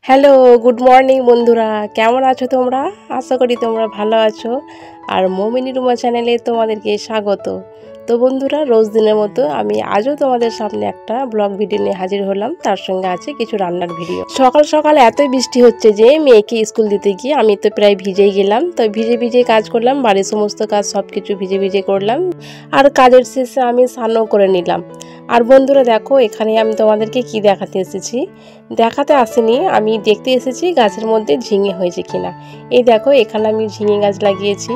Hello, good morning বন্ধুরা। কেমন আছো তোমরা? আশা করি তোমরা ভালো আছো। আর মমিনি রুমা চ্যানেলে তোমাদেরকে স্বাগত। তো বন্ধুরা, রোজ দিনের মতো আমি আজও তোমাদের সামনে একটা ব্লগ ভিডিও নিয়ে হাজির হলাম। তার সঙ্গে আছে কিছু রান্নার ভিডিও। সকাল সকাল এতই বৃষ্টি হচ্ছে যে মেয়েকে স্কুল দিতে গিয়ে আমি তো প্রায় ভিজেই গেলাম। তো ভিজে ভিজে কাজ করলাম, বাড়ির সমস্ত কাজ সব কিছু ভিজে ভিজে করলাম। আর কাজের শেষে আমি স্নানও করে নিলাম। আর বন্ধুরা দেখো, এখানে আমি তোমাদেরকে কি দেখাতে এসেছি। দেখাতে আসিনি, আমি দেখতে এসেছি গাছের মধ্যে ঝিঙে হয়েছে কিনা। এই দেখো, এখানে আমি ঝিঙে গাছ লাগিয়েছি।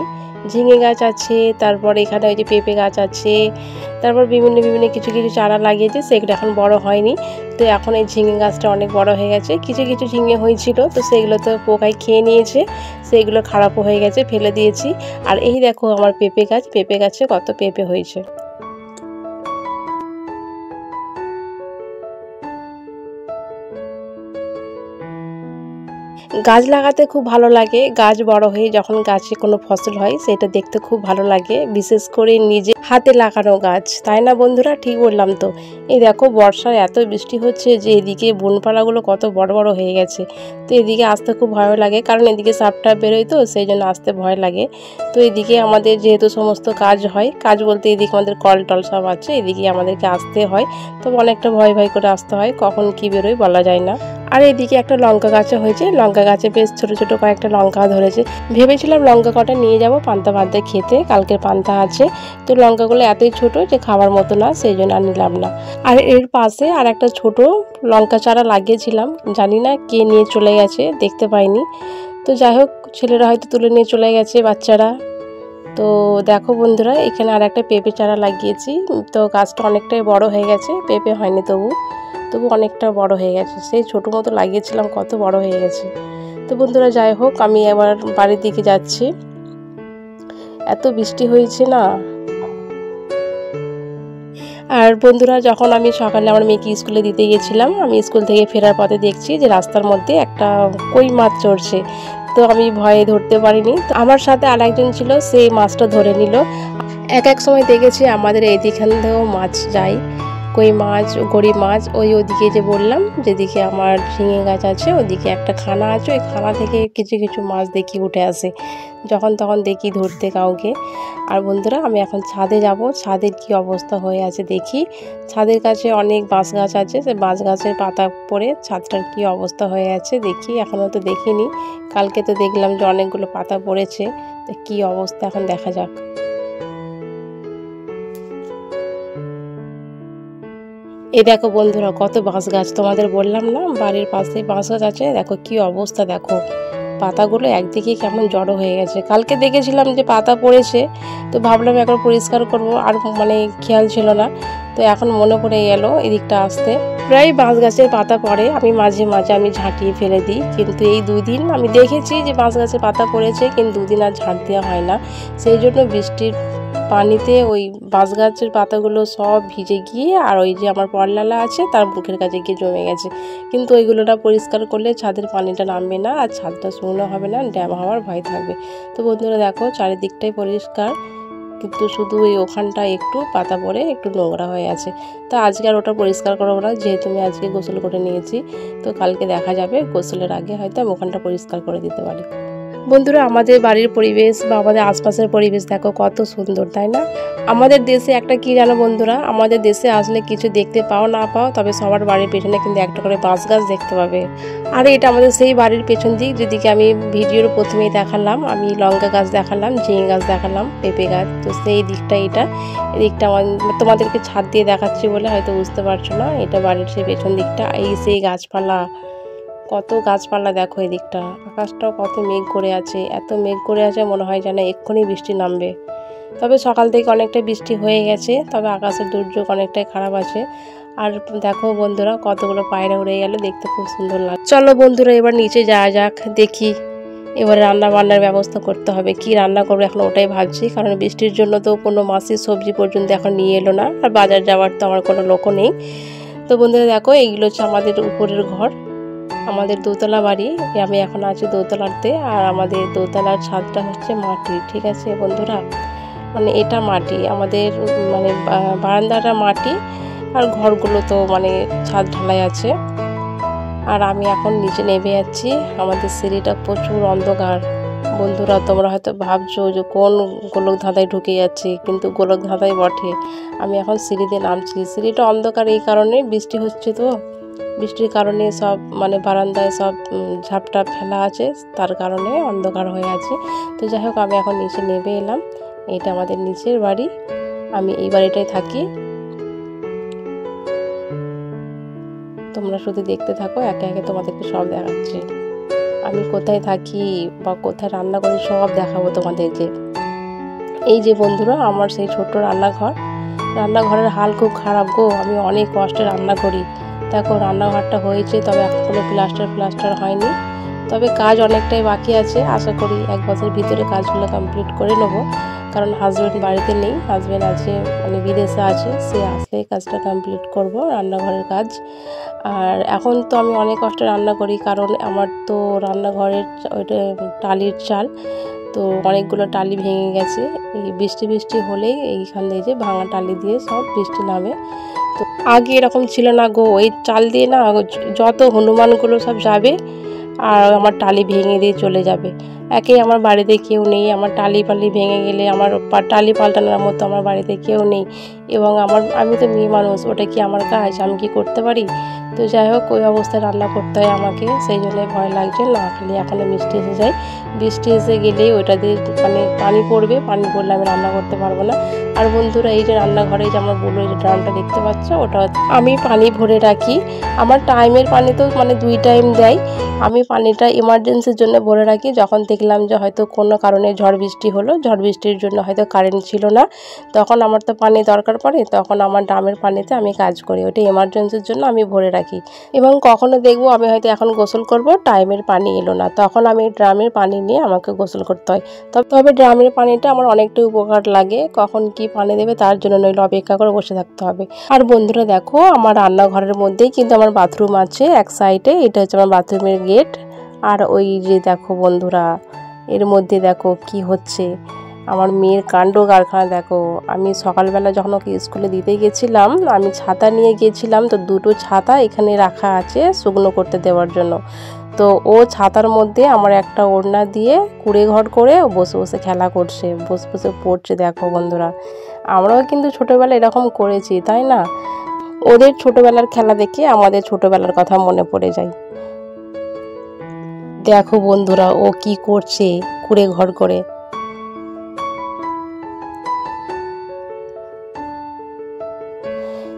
ঝিঙে গাছ আছে, তারপর এখানে ওই যে পেঁপে গাছ আছে, তারপর বিভিন্ন বিভিন্ন কিছু কিছু চারা লাগিয়েছে, সেগুলো এখন বড় হয়নি। তো এখন এই ঝিঙে গাছটা অনেক বড় হয়ে গেছে। কিছু কিছু ঝিঙে হয়েছিল, তো সেগুলো তো পোকায় খেয়ে নিয়েছে, সেগুলো খারাপও হয়ে গেছে, ফেলে দিয়েছি। আর এই দেখো আমার পেঁপে গাছ, পেঁপে গাছে কত পেঁপে হয়েছে। গাছ লাগাতে খুব ভালো লাগে। গাছ বড় হয়ে যখন গাছে কোনো ফসল হয় সেটা দেখতে খুব ভালো লাগে, বিশেষ করে নিজে হাতে লাগানো গাছ, তাই না বন্ধুরা? ঠিক বললাম তো? এই দেখো, বর্ষায় এত বৃষ্টি হচ্ছে যে এদিকে বনপালাগুলো কত বড় বড় হয়ে গেছে। তো এদিকে আসতে খুব ভয় লাগে, কারণ এদিকে সাপটা বেরোয়, তো সেই জন্য আসতে ভয় লাগে। তো এদিকে আমাদের যেহেতু সমস্ত কাজ হয়, কাজ বলতে এদিকে আমাদের কল টল সব আছে, এদিকে আমাদেরকে আসতে হয়। তবে অনেকটা ভয় ভয় করে আসতে হয়, কখন কি বেরোয় বলা যায় না। আর এদিকে একটা লঙ্কা গাছও হয়েছে, লঙ্কা গাছে বেশ ছোট ছোট কয়েকটা লঙ্কা ধরেছে। ভেবেছিলাম লঙ্কা কটা নিয়ে যাব পান্তা ভাতে খেতে, কালকের পান্তা আছে। তো লঙ্কাগুলো এতই ছোট যে খাবার মতো না, সেই জন্য আর নিলাম না। আর এর পাশে আর একটা ছোট লঙ্কা চারা লাগিয়েছিলাম, জানি না কে নিয়ে চলে গেছে, দেখতে পাইনি। তো যাই হোক, ছেলেরা হয়তো তুলে নিয়ে চলে গেছে, বাচ্চারা। তো দেখো বন্ধুরা, এখানে আর একটা পেঁপে চারা লাগিয়েছি। তো গাছটা অনেকটাই বড় হয়ে গেছে, পেঁপে হয়নি তবু অনেকটা বড় হয়ে গেছে। সেই ছোটো মতো লাগিয়েছিলাম, কত বড় হয়ে গেছে। তো বন্ধুরা যাই হোক, আমি এবার বাড়ির দিকে যাচ্ছি। এত বৃষ্টি হয়েছে না। আর বন্ধুরা, যখন আমি সকালে আমার মেয়েকে স্কুলে দিতে গিয়েছিলাম, আমি স্কুল থেকে ফেরার পথে দেখছি যে রাস্তার মধ্যে একটা কই মাছ চড়ছে। তো আমি ভয়ে ধরতে পারিনি, তো আমার সাথে আর একজন ছিল, সেই মাছটা ধরে নিল। এক এক সময় দেখেছি আমাদের এইদিখান থেকেও মাছ যায়, কই মাছ, গড়ি মাছ। ওদিকে যে বললাম, যেদিকে আমার ঝিঙে গাছ আছে ওদিকে একটা খানা আছে, ওই খানা থেকে কিছু কিছু মাছ দেখি উঠে আসে, যখন তখন দেখি ধরতে কাউকে। আর বন্ধুরা, আমি এখন ছাদে যাব, ছাদের কি অবস্থা হয়ে আছে দেখি। ছাদের কাছে অনেক বাঁশ গাছ আছে, সেই বাঁশ গাছের পাতা পড়ে ছাদটার কি অবস্থা হয়ে আছে দেখি। এখনও তো দেখিনি, কালকে তো দেখলাম যে অনেকগুলো পাতা পড়েছে। তো কি অবস্থা এখন দেখা যাক। এই দেখো বন্ধুরা, কত বাঁশ গাছ, তোমাদের বললাম না বাড়ির পাশে বাঁশ গাছ আছে। দেখো কি অবস্থা, দেখো পাতাগুলো একদিকে কেমন জড়ো হয়ে গেছে। কালকে দেখেছিলাম যে পাতা পড়েছে, তো ভাবলাম একবার পরিষ্কার করব, আর খেয়াল ছিল না। তো এখন মনে পড়ে গেল এদিকটা আসতে। প্রায় বাঁশ গাছের পাতা পড়ে, আমি মাঝে মাঝে ঝাঁটিয়ে ফেলে দিই, কিন্তু এই দুদিন আমি দেখেছি যে বাঁশ গাছের পাতা পড়েছে, কিন্তু দুদিন আর ঝাঁট দেওয়া হয় না। সেই জন্য বৃষ্টির পানিতে ওই বাঁশ গাছের পাতাগুলো সব ভিজে গিয়ে, আর ওই যে আমার পরলালা আছে তার মুখের কাছে গিয়ে জমে গেছে। কিন্তু ওইগুলোটা পরিষ্কার করলে ছাদের পানিটা নামবে না, আর ছাদটা শুকনো হবে না, ড্যাম হওয়ার ভয় থাকবে। তো বন্ধুরা দেখো, চারিদিকটাই পরিষ্কার, কিন্তু শুধু ওই ওখানটা একটু পাতা পড়ে একটু নোংরা হয়ে আছে। তো আজকে আর ওটা পরিষ্কার করবো না, যেহেতু আমি আজকে গোসল করে নিয়েছি। তো কালকে দেখা যাবে, গোসলের আগে হয়তো আমি ওখানটা পরিষ্কার করে দিতে পারি। বন্ধুরা, আমাদের বাড়ির পরিবেশ বা আমাদের আশপাশের পরিবেশ দেখো কত সুন্দর, তাই না? আমাদের দেশে একটা কি জানো বন্ধুরা, আমাদের দেশে আসলে কিছু দেখতে পাও না পাও, তবে সবার বাড়ির পেছনে কিন্তু একটা করে বাঁশ গাছ দেখতে পাবে। আর এটা আমাদের সেই বাড়ির পেছন দিক, যেদিকে আমি ভিডিওর প্রথমেই দেখালাম, আমি লঙ্কা গাছ দেখালাম, ঝিঙে গাছ দেখালাম, পেঁপে গাছ। তো সেই দিকটা এটা, এদিকটা তোমাদেরকে ছাদ দিয়ে দেখাচ্ছি বলে হয়তো বুঝতে পারছো না। এটা বাড়ির সেই পেছন দিকটা, এই সেই গাছপালা, কত গাছপালা দেখো এদিকটা। আকাশটাও কত মেঘ করে আছে, এত মেঘ করে আছে মনে হয় যেন এক্ষুনি বৃষ্টি নামবে। তবে সকাল থেকে অনেকটা বৃষ্টি হয়ে গেছে, তবে আকাশের দুর্যোগ অনেকটাই খারাপ আছে। আর দেখো বন্ধুরা, কতগুলো পায়রা উড়ে গেল, দেখতে খুব সুন্দর লাগে। চলো বন্ধুরা, এবার নিচে যাওয়া যাক, দেখি এবার রান্না বান্নার ব্যবস্থা করতে হবে। কি রান্না করবো এখন ওটাই ভাবছি, কারণ বৃষ্টির জন্য তো কোনো মাছের সবজি পর্যন্ত এখন নিয়ে এলো না, আর বাজার যাওয়ার তো আমার কোনো লোকও নেই। তো বন্ধুরা দেখো, এইগুলো হচ্ছে আমাদের উপরের ঘর, আমাদের দোতলা বাড়ি। আমি এখন আছি দোতলাতে, আর আমাদের দোতলার ছাদটা হচ্ছে মাটি, ঠিক আছে বন্ধুরা? এটা মাটি আমাদের, বারান্দাটা মাটি, আর ঘরগুলো তো ছাদ ঢালাই আছে। আর আমি এখন নিচে নেমে যাচ্ছি। আমাদের সিঁড়িটা প্রচুর অন্ধকার। বন্ধুরা তোমরা হয়তো ভাবছো যে কোন গোলক ধাঁধায় ঢুকে যাচ্ছি, কিন্তু গোলক ধাঁধাই বটে। আমি এখন সিঁড়িতে নামছি। সিঁড়িটা অন্ধকার এই কারণে, বৃষ্টি হচ্ছে তো, বৃষ্টির কারণে সব বারান্দায় সব ঝাপটা ফেলা আছে, তার কারণে অন্ধকার হয়ে আছে। তো যাই হোক, আমি এখন নিচে নেমে এলাম। এটা আমাদের নিচের বাড়ি, আমি এই বাড়িটায় থাকি। তোমরা শুধু দেখতে থাকো, একে একে তোমাদেরকে সব দেখাচ্ছি। আমি কোথায় থাকি বা কোথায় রান্না করি সব দেখাবো তোমাদেরকে। এই যে বন্ধুরা আমার সেই ছোট্ট রান্নাঘর। রান্নাঘরের হাল খুব খারাপ গো, আমি অনেক কষ্টে রান্না করি। দেখো রান্নাঘরটা হয়েছে, তবে এখন কোনো প্লাস্টার হয়নি। তবে কাজ অনেকটাই বাকি আছে, আশা করি 1 বছরের ভিতরে কাজগুলো কমপ্লিট করে নেবো। কারণ হাজব্যান্ড বাড়িতে নেই, হাজব্যান্ড আছে বিদেশে আছে, সে আসলে কাজটা কমপ্লিট করব, রান্নাঘরের কাজ। আর এখন তো আমি অনেক কষ্টে রান্না করি, কারণ আমার তো রান্নাঘরের ওইটা টালির চাল, তো অনেকগুলো টালি ভেঙে গেছে। এই বৃষ্টি হলেই এইখান দিয়ে যে ভাঙা টালি দিয়ে সব বৃষ্টি নামে। তো আগে এরকম ছিল না গো, ওই চাল দিয়ে না যত হনুমানগুলো সব যাবে আর আমার টালি ভেঙে দিয়ে চলে যাবে। আমার বাড়িতে কেউ নেই, আমার টালি ভেঙে গেলে আমার টালি পাল্টানোর মতো আমার বাড়িতে কেউ নেই। এবং আমি তো মেয়ে মানুষ, ওটা কি আমার কাজ, আমি কি করতে পারি? তো যাই হোক, ওই অবস্থায় রান্না করতে হয় আমাকে, সেই জন্য ভয় লাগছে। না খালি এখন বৃষ্টি এসে যায়, বৃষ্টি এসে গেলেই ওটা দিয়ে পানি পড়বে, পানি পড়লে আমি রান্না করতে পারবো না। আর বন্ধুরা এই যে রান্নাঘরে যে আমার বললো এই যে ড্রামটা দেখতে পাচ্ছ, ওটা আমি পানি ভরে রাখি। আমার টাইমের পানি তো 2 টাইম দেয়। আমি পানিটা এমার্জেন্সির জন্য ভরে রাখি। যখন দেখলাম যে হয়তো কোনো কারণে ঝড় বৃষ্টি হলো, ঝড় বৃষ্টির জন্য হয়তো কারেন্ট ছিল না, তখন আমার তো পানি দরকার পড়ে, তখন আমার ড্রামের পানিতে আমি কাজ করি। ওটা এমার্জেন্সির জন্য আমি ভরে রাখি। এবং কখনো দেখবো আমি হয়তো এখন গোসল করব, টাইমের পানি এলো না, তখন আমি ড্রামের পানি নিয়ে আমাকে গোসল করতে হয়। তবে ড্রামের পানিটা আমার অনেকটা উপকার লাগে, কখন কি পানি দেবে তার জন্য নইলে অপেক্ষা করে বসে থাকতে হবে। আর বন্ধুরা দেখো, আমার রান্নাঘরের মধ্যেই কিন্তু আমার বাথরুম আছে এক সাইডে, এটা হচ্ছে আমার বাথরুমের গেট। আর ওই যে দেখো বন্ধুরা, এর মধ্যে দেখো কি হচ্ছে, আমার মেয়ের কাণ্ড কারখানা দেখো। আমি সকালবেলা যখন ওকে স্কুলে দিতে গেছিলাম, আমি ছাতা নিয়ে গিয়েছিলাম, তো 2টো ছাতা এখানে রাখা আছে শুকনো করতে দেওয়ার জন্য। তো ও ছাতার মধ্যে আমার একটা ওড়না দিয়ে কুড়ে ঘর করে বসে বসে খেলা করছে, বসে বসে পড়ছে। দেখো বন্ধুরা, আমরাও কিন্তু ছোটোবেলায় এরকম করেছি, তাই না? ওদের ছোটোবেলার খেলা দেখে আমাদের ছোটোবেলার কথা মনে পড়ে যায়। দেখো বন্ধুরা ও কি করছে, কুড়ে ঘর করে।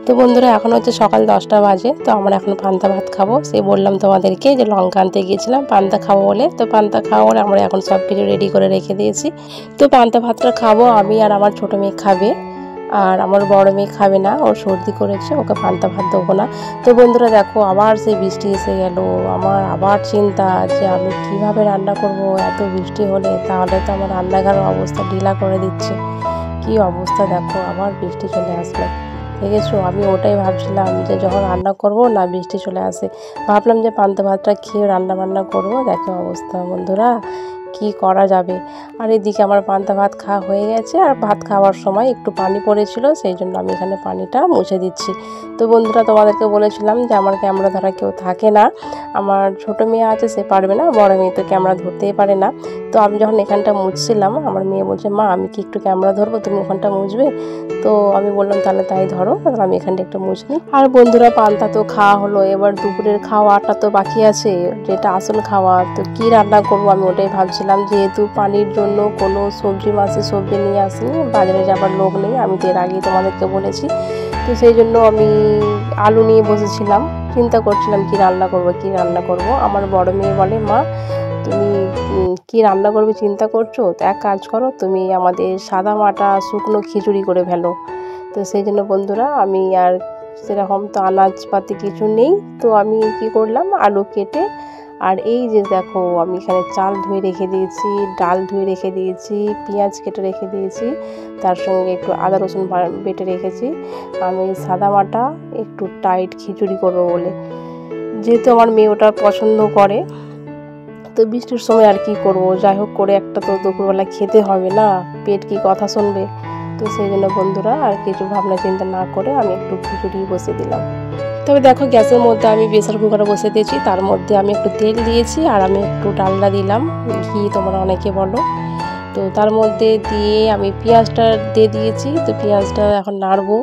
তো বন্ধুরা এখন হচ্ছে সকাল 10টা বাজে, তো আমরা এখন পান্তা ভাত খাবো। সে বললাম তোমাদেরকে যে লঙ্কা আনতে গিয়েছিলাম পান্তা খাবো বলে, তো পান্তা খাবো বলে আমরা এখন সব কিছু রেডি করে রেখে দিয়েছি। তো পান্তা ভাতটা খাবো আমি, আর আমার ছোটো মেয়ে খাবে, আর আমার বড় মেয়ে খাবে না, ওর সর্দি করেছে, ওকে পান্তা ভাত দেবো না। তো বন্ধুরা দেখো, আবার সেই বৃষ্টি এসে গেল। আমার আবার চিন্তা যে আমি কিভাবে রান্না করব, এত বৃষ্টি হলে তাহলে তো আমার রান্নাঘরের অবস্থা ঢিলা করে দিচ্ছে। কি অবস্থা দেখো, আবার বৃষ্টি চলে আসলো। দেখেছো, আমি ওটাই ভাবছিলাম যে যখন রান্না করব না বৃষ্টি চলে আসে, ভাবলাম যে পান্তা ভাতটা খেয়ে রান্না বান্না করবো। দেখো অবস্থা বন্ধুরা, কি করা যাবে। আর এদিকে আমার পান্তা ভাত খাওয়া হয়ে গেছে, আর ভাত খাওয়ার সময় একটু পানি পড়েছিল, সেই জন্য আমি এখানে পানিটা মুছে দিচ্ছি। তো বন্ধুরা তোমাদেরকে বলেছিলাম যে আমার ক্যামেরা ধরা কেউ থাকে না, আমার ছোটো মেয়ে আছে, সে পারবে না, বড় মেয়ে তো ক্যামেরা ধরতেই পারে না। তো আমি যখন এখানটা মুছছিলাম, আমার মেয়ে বলছে, মা আমি কি একটু ক্যামেরা ধরবো, তুমি ওখানটা মুছবে? তো আমি বললাম তাহলে তাই ধরো, আমি এখানটা একটু মুছনি। আর বন্ধুরা পান্তা তো খাওয়া হলো, এবার দুপুরের খাওয়াটা তো বাকি আছে, যেটা আসল খাওয়া। তো কি রান্না করবো আমি ওটাই ভাবছিলাম, যেহেতু পানির জন্য কোনো সবজি নিয়ে আসিনি, বাজারে যাবার লোক নেই, আমি তো এর আগেই তোমাদেরকে বলেছি। তো সেই জন্য আমি আলু নিয়ে বসেছিলাম, চিন্তা করছিলাম কি রান্না করব। আমার বড় মেয়ে বলে, মা তুমি কি রান্না করবে চিন্তা করছো, তো এক কাজ করো, তুমি আমাদের সাদা মাটা শুকনো খিচুড়ি করে ফেলো। তো সেই জন্য বন্ধুরা আমি আর সেরকম তো আনাজপাতি কিছু নেই, তো আমি কি করলাম, আলু কেটে, আর এই যে দেখো আমি এখানে চাল ধুয়ে রেখে দিয়েছি, ডাল ধুয়ে রেখে দিয়েছি, পেঁয়াজ কেটে রেখে দিয়েছি, তার সঙ্গে একটু আদা রসুন বেটে রেখেছি। আমি সাদা মাটা একটু টাইট খিচুড়ি করবো বলে, যেহেতু আমার মেয়ে ওটা পছন্দ করে। তো বৃষ্টির সময় আর কি করব, যাই হোক করে একটা তো দুপুরবেলা খেতে হবে না, পেট কি কথা শুনবে। তো সেই জন্য বন্ধুরা আর কিছু ভাবনা চিন্তা না করে আমি একটু খিচুড়ি বসিয়ে দিলাম। তবে দেখো গ্যাসের মধ্যে আমি প্রেসার কুকারে বসে দিয়েছি, তার মধ্যে আমি একটু তেল দিয়েছি আর আমি একটু ডালডা দিলাম, ঘি তোমরা অনেকে বলো। তো তার মধ্যে দিয়ে আমি পেঁয়াজটা দিয়ে দিয়েছি। তো পেঁয়াজটা এখন নাড়বো।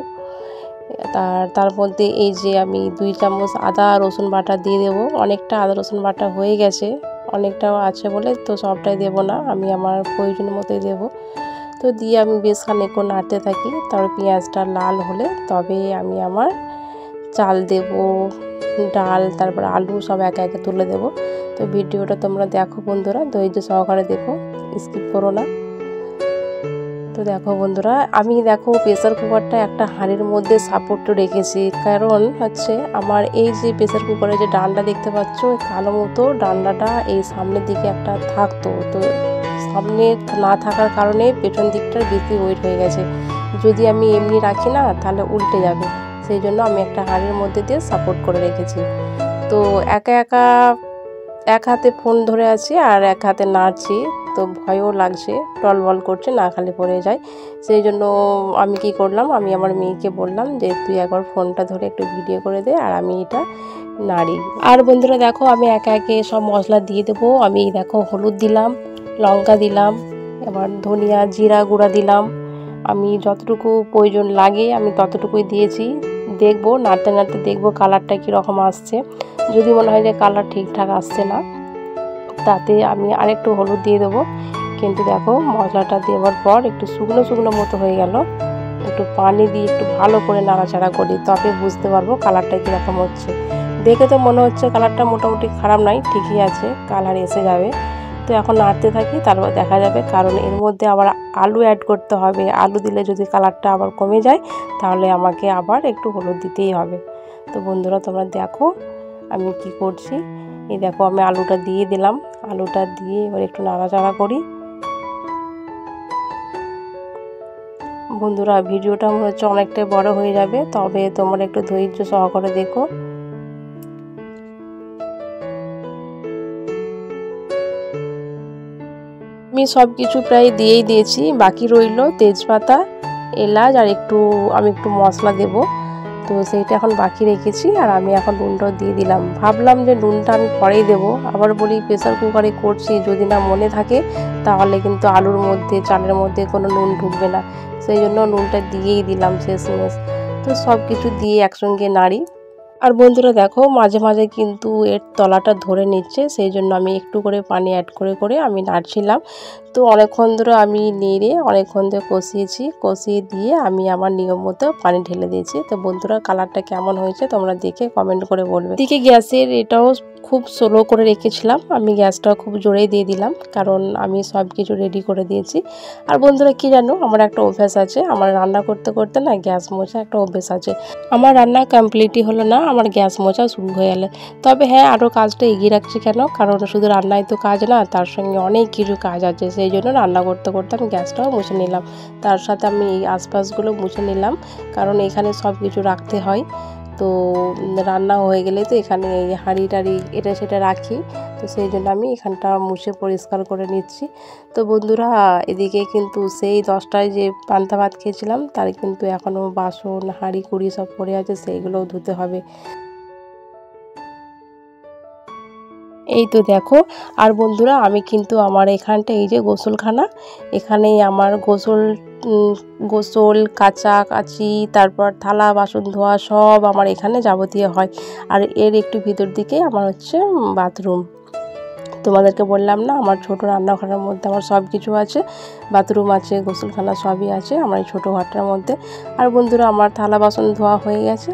তার মধ্যে এই যে আমি 2 চামচ আদা রসুন বাটা দিয়ে দেবো। অনেকটা আদা রসুন বাটা হয়ে গেছে, অনেকটাও আছে বলে তো সবটাই দেবো না, আমি আমার প্রয়োজন মতোই দেবো। তো দিয়ে আমি বেশ খানিকক্ষণ নাড়তে থাকি। তারপর পেঁয়াজটা লাল হলে তবে আমি আমার চাল দেব, ডাল, তারপর আলু সব একে একে তুলে দেব। তো ভিডিওটা তোমরা দেখো বন্ধুরা, ধৈর্য সহকারে দেখো, স্কিপ করো না। তো দেখো বন্ধুরা, আমি দেখো প্রেসার কুকারটা একটা হাঁড়ির মধ্যে সাপোর্ট রেখেছি, কারণ হচ্ছে আমার এই যে প্রেসার কুকারে যে ডান্ডা দেখতে পাচ্ছ কালো মতো ডান্ডাটা এই সামনের দিকে একটা থাকতো, তো সামনে না থাকার কারণে পেছন দিকটার বেশি ওয়েট হয়ে গেছে। যদি আমি এমনি রাখি না তাহলে উল্টে যাবে, সেই জন্য আমি একটা হাঁড়ির মধ্যে দিয়ে সাপোর্ট করে রেখেছি। তো একা একা এক হাতে ফোন ধরে আছি আর এক হাতে নাড়ছি, তো ভয়ও লাগছে, টলবল করছে, না খালি পড়ে যায়। সেই জন্য আমি কি করলাম, আমি আমার মেয়েকে বললাম যে তুই একবার ফোনটা ধরে একটু ভিডিও করে দে আর আমি এটা নাড়ি। আর বন্ধুরা দেখো আমি একে একে সব মশলা দিয়ে দেবো। আমি দেখো হলুদ দিলাম, লঙ্কা দিলাম, এবার ধনিয়া জিরা গুঁড়া দিলাম। আমি যতটুকু প্রয়োজন লাগে আমি ততটুকুই দিয়েছি। দেখবো নাড়তে নাড়তে দেখবো কালারটা কীরকম আসছে। যদি মনে হয় যে কালার ঠিকঠাক আসছে না, তাতে আমি আরেকটু হলুদ দিয়ে দেবো। কিন্তু দেখো মশলাটা দেওয়ার পর একটু শুকনো শুকনো মতো হয়ে গেল, একটু পানি দিয়ে একটু ভালো করে নাড়াচাড়া করি, তবে বুঝতে পারবো কালারটা কীরকম হচ্ছে। দেখে তো মনে হচ্ছে কালারটা মোটামুটি খারাপ নয়, ঠিকই আছে, কালার এসে যাবে। তো এখন নাড়তে থাকি, তারপর দেখা যাবে, কারণ এর মধ্যে আবার আলু অ্যাড করতে হবে। আলু দিলে যদি কালারটা আবার কমে যায় তাহলে আমাকে আবার একটু হলুদ দিতেই হবে। তো বন্ধুরা তোমরা দেখো আমি কি করছি। এই দেখো আমি আলুটা দিয়ে দিলাম, আলুটা দিয়ে এবার একটু নাড়াচাড়া করি। বন্ধুরা ভিডিওটা মনে হচ্ছে অনেকটাই বড় হয়ে যাবে, তবে তোমরা একটু ধৈর্য সহকারে দেখো। আমি সব কিছু প্রায় দিয়েই দিয়েছি, বাকি রইল তেজপাতা, এলাচ আর আমি একটু মশলা দেব, তো সেইটা এখন বাকি রেখেছি। আর আমি এখন নুনটাও দিয়ে দিলাম। ভাবলাম যে নুনটা আমি পরেই দেবো, আবার বলি প্রেসার কুকারে করছি, যদি না মনে থাকে তাহলে কিন্তু আলুর মধ্যে চালের মধ্যে কোনো নুন ঢুকবে না, সেই জন্য নুনটা দিয়েই দিলাম শেষমেশ। তো সব কিছু দিয়ে একসঙ্গে নাড়ি। আর বন্ধুরা দেখো মাঝে মাঝে কিন্তু এর তলাটা ধরে নিচ্ছে, সেই জন্য আমি একটু করে পানি অ্যাড করে করে আমি নাড়ছিলাম। তো অনেকক্ষণ ধরে আমি নেড়ে অনেকক্ষণ ধরে কষিয়ে দিয়ে আমি আমার নিয়ম মতো পানি ঢেলে দিয়েছি। তো বন্ধুরা কালারটা কেমন হয়েছে তোমরা দেখে কমেন্ট করে বলবে। এদিকে গ্যাসের এটাও খুব স্লো করে রেখেছিলাম, আমি গ্যাসটা খুব জোরেই দিয়ে দিলাম, কারণ আমি সব কিছু রেডি করে দিয়েছি। আর বন্ধুরা কি জানো, আমার একটা অভ্যাস আছে, আমার রান্না করতে করতে না গ্যাস মোছা একটা অভ্যাস আছে। আমার রান্না কমপ্লিটই হলো না আমার গ্যাস মোছা শুরু হয়ে গেলে। তবে হ্যাঁ, আরও কাজটা এগিয়ে রাখছি কেন, কারণ শুধু রান্নায় তো কাজ না, তার সঙ্গে অনেক কিছু কাজ আছে, সেই জন্য রান্না করতে করতে আমি গ্যাসটাও মুছে নিলাম, তার সাথে আমি এই আশপাশগুলো মুছে নিলাম, কারণ এখানে সব কিছু রাখতে হয়। তো রান্না হয়ে গেলে তো এখানে এই হাঁড়ি টাড়ি এটা সেটা রাখি, তো সেই জন্য আমি এখানটা মুছে পরিষ্কার করে নিচ্ছি। তো বন্ধুরা এদিকে কিন্তু সেই 10টায় যে পান্তা ভাত খেয়েছিলাম তার কিন্তু এখনও বাসন হাঁড়ি কুড়ি সব পড়ে আছে, সেইগুলোও ধুতে হবে। এই তো দেখো। আর বন্ধুরা আমি কিন্তু আমার এখানটা এই যে গোসলখানা, এখানেই আমার গোসল কাচাকাচি, তারপর থালা বাসন ধোয়া সব আমার এখানে যাবতীয় হয়। আর এর একটু ভিতর দিকে আমার হচ্ছে বাথরুম। তোমাদেরকে বললাম না আমার ছোট রান্নাঘরের মধ্যে আমার সব কিছু আছে, বাথরুম আছে, গোসলখানা সবই আছে আমার এই ছোটো ঘরটার মধ্যে। আর বন্ধুরা আমার থালা বাসন ধোয়া হয়ে গেছে,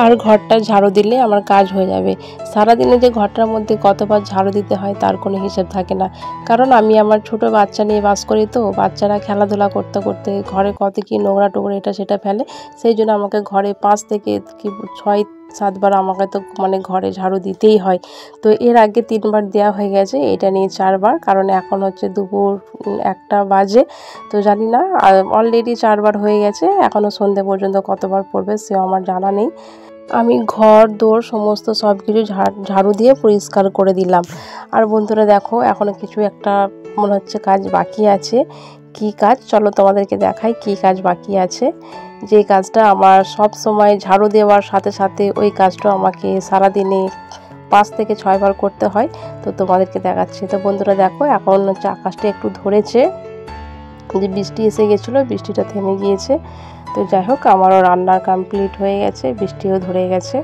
আর ঘরটা ঝাড়ু দিলে আমার কাজ হয়ে যাবে। সারাদিনে যে ঘরটার মধ্যে কতবার ঝাড়ু দিতে হয় তার কোনো হিসেব থাকে না, কারণ আমি আমার ছোট বাচ্চা নিয়ে বাস করি, তো বাচ্চারা খেলাধুলা করতে করতে ঘরে কত কি নোংরা টোংরা এটা সেটা ফেলে, সেই জন্য আমাকে ঘরে 5 থেকে 6-7 বার আমাকে তো মানে ঘরে ঝাড়ু দিতেই হয়। তো এর আগে 3 বার দেওয়া হয়ে গেছে, এটা নিয়ে 4 বার, কারণ এখন হচ্ছে দুপুর 1টা বাজে, তো জানি না অলরেডি 4 বার হয়ে গেছে, এখনও সন্ধ্যে পর্যন্ত কতবার পড়বে সেও আমার জানা নেই। আমি ঘর দোর সমস্ত সব কিছু ঝাড়ু দিয়ে পরিষ্কার করে দিলাম। আর বন্ধুরা দেখো এখনও কিছু একটা মনে হচ্ছে কাজ বাকি আছে। কি কাজ চলো তোমাদেরকে দেখাই কি কাজ বাকি আছে। যে কাজটা আমার সব সময় ঝাড়ু দেওয়ার সাথে সাথে ওই কাজটা আমাকে সারাদিনে 5 থেকে 6 বার করতে হয়। তো তোমাদেরকে দেখাচ্ছি। তো বন্ধুরা দেখো এখন হচ্ছে আকাশটা একটু ধরেছে, যে বৃষ্টি এসে গেছিলো, বৃষ্টিটা থেমে গিয়েছে। তো যাই হোক আমারও রান্না কমপ্লিট হয়ে গেছে, বৃষ্টিও ধরে গেছে।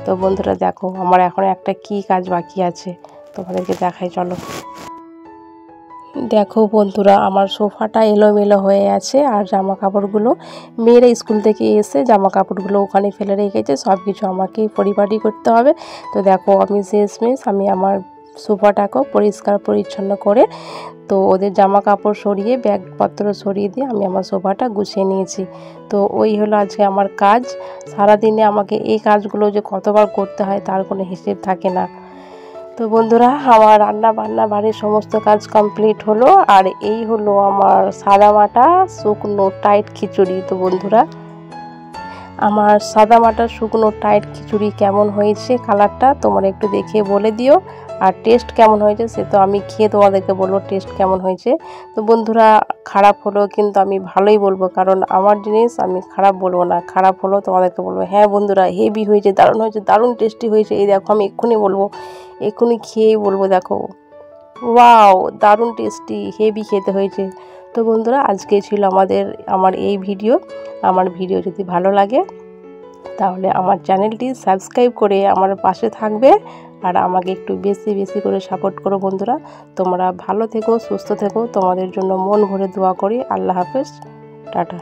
তো বন্ধুরা দেখো আমার এখন একটা কি কাজ বাকি আছে তোমাদেরকে দেখাই, চলো। দেখো বন্ধুরা আমার সোফাটা এলোমেলো হয়ে আছে, আর জামা কাপড়গুলো মেয়েরা স্কুল থেকে এসে জামা কাপড়গুলো ওখানে ফেলে রেখেছে, সব কিছু আমাকেই পরিপাটি করতে হবে। তো দেখো আমি শেষমেশ আমি আমার সোফাটাকেও পরিষ্কার পরিচ্ছন্ন করে, তো ওদের জামা কাপড় সরিয়ে ব্যাগপত্র সরিয়ে দিয়ে আমি আমার সোফাটা গুছিয়ে নিয়েছি। তো ওই হলো আজকে আমার কাজ। সারাদিনে আমাকে এই কাজগুলো যে কতবার করতে হয় তার কোনো হিসেব থাকে না। তো বন্ধুরা আমার রান্না বান্না বাড়ির সমস্ত কাজ কমপ্লিট হলো, আর এই হলো আমার সাদামাটা শুকনো টাইট খিচুড়ি। তো বন্ধুরা আমার সাদামাটা শুকনো টাইট খিচুড়ি কেমন হয়েছে কালারটা তোমরা একটু দেখে বলে দিও, আর টেস্ট কেমন হয়েছে সে তো আমি খেয়ে তোমাদেরকে বলবো টেস্ট কেমন হয়েছে। তো বন্ধুরা খারাপ হলো কিন্তু আমি ভালোই বলবো, কারণ আমার জিনিস আমি খারাপ বলবো না, খারাপ হলো তোমাদেরকে বলবো হ্যাঁ বন্ধুরা হেভি হয়েছে, দারুণ হয়েছে, দারুণ টেস্টি হয়েছে। এই দেখো আমি এক্ষুনি বলবো, এক্ষুনি খেয়েই বলবো, দেখো ওয়াও দারুণ টেস্টি, হেভি খেতে হয়েছে। তো বন্ধুরা আজকে ছিল আমার এই ভিডিও। আমার ভিডিও যদি ভালো লাগে তাহলে আমার চ্যানেলটি সাবস্ক্রাইব করে আমার পাশে থাকবে, আর আমাকে একটু বেশি বেশি করে সাপোর্ট করো বন্ধুরা। তোমরা ভালো থেকো, সুস্থ থেকো, তোমাদের জন্য মন ভরে দোয়া করি। আল্লাহ হাফেজ, টাটা।